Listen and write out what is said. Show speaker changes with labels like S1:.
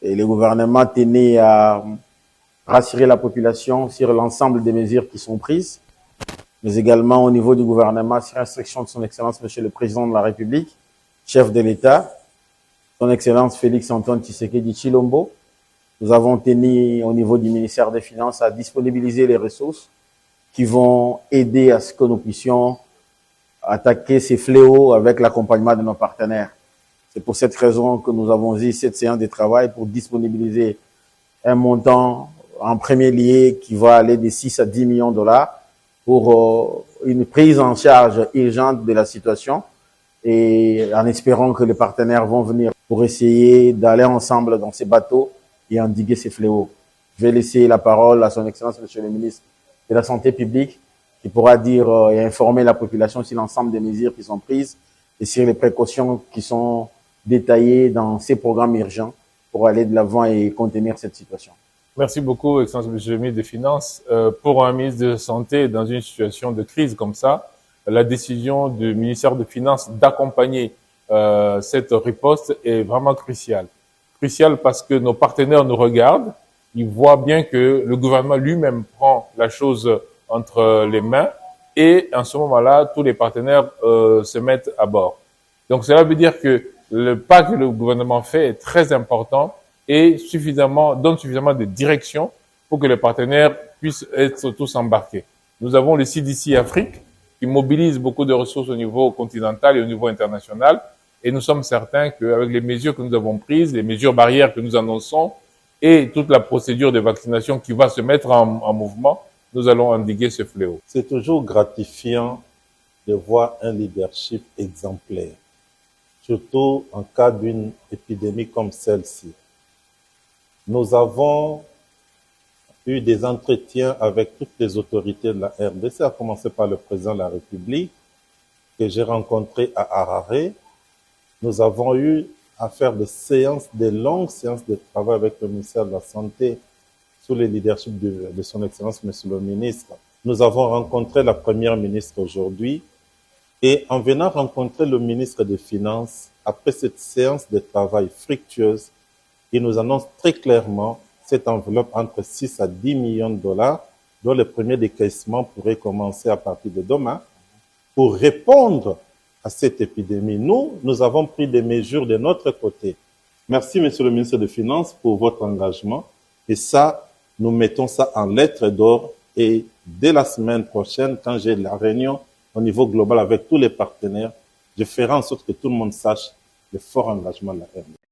S1: Et le gouvernement tenait à rassurer la population sur l'ensemble des mesures qui sont prises, mais également au niveau du gouvernement, sur instruction de son Excellence, Monsieur le Président de la République, chef de l'État, son Excellence Félix Antoine Tshisekedi Tshilombo. Nous avons tenu au niveau du ministère des Finances à disponibiliser les ressources qui vont aider à ce que nous puissions attaquer ces fléaux avec l'accompagnement de nos partenaires. C'est pour cette raison que nous avons eu cette séance de travail pour disponibiliser un montant en premier lieu qui va aller de 6 à 10 millions de dollars pour une prise en charge urgente de la situation et en espérant que les partenaires vont venir pour essayer d'aller ensemble dans ces bateaux et endiguer ces fléaux. Je vais laisser la parole à son Excellence, Monsieur le Ministre de la Santé publique, qui pourra dire et informer la population sur l'ensemble des mesures qui sont prises et sur les précautions qui sont détaillées dans ces programmes urgents pour aller de l'avant et contenir cette situation.
S2: Merci beaucoup, Excellence Monsieur le Ministre des Finances. Pour un ministre de la Santé dans une situation de crise comme ça, la décision du ministère des Finances d'accompagner cette riposte est vraiment cruciale. Cruciale parce que nos partenaires nous regardent, ils voient bien que le gouvernement lui-même prend la chose entre les mains et en ce moment-là, tous les partenaires se mettent à bord. Donc cela veut dire que le pas que le gouvernement fait est très important et donne suffisamment de direction pour que les partenaires puissent être tous embarqués. Nous avons le CDC Afrique qui mobilise beaucoup de ressources au niveau continental et au niveau international et nous sommes certains qu'avec les mesures que nous avons prises, les mesures barrières que nous annonçons et toute la procédure de vaccination qui va se mettre en mouvement, nous allons endiguer ce fléau.
S3: C'est toujours gratifiant de voir un leadership exemplaire, surtout en cas d'une épidémie comme celle-ci. Nous avons eu des entretiens avec toutes les autorités de la RDC, à commencer par le président de la République, que j'ai rencontré à Harare. Nous avons eu à faire des longues séances de travail avec le ministère de la Santé, sous le leadership de son Excellence, Monsieur le Ministre. Nous avons rencontré la Première ministre aujourd'hui et en venant rencontrer le ministre des Finances, après cette séance de travail fructueuse, il nous annonce très clairement cette enveloppe entre 6 à 10 millions de dollars, dont le premier décaissement pourrait commencer à partir de demain, pour répondre à cette épidémie. Nous avons pris des mesures de notre côté. Merci, Monsieur le ministre des Finances, pour votre engagement. Et ça, nous mettons ça en lettres d'or. Et dès la semaine prochaine, quand j'ai la réunion au niveau global avec tous les partenaires, je ferai en sorte que tout le monde sache le fort engagement de la RDC.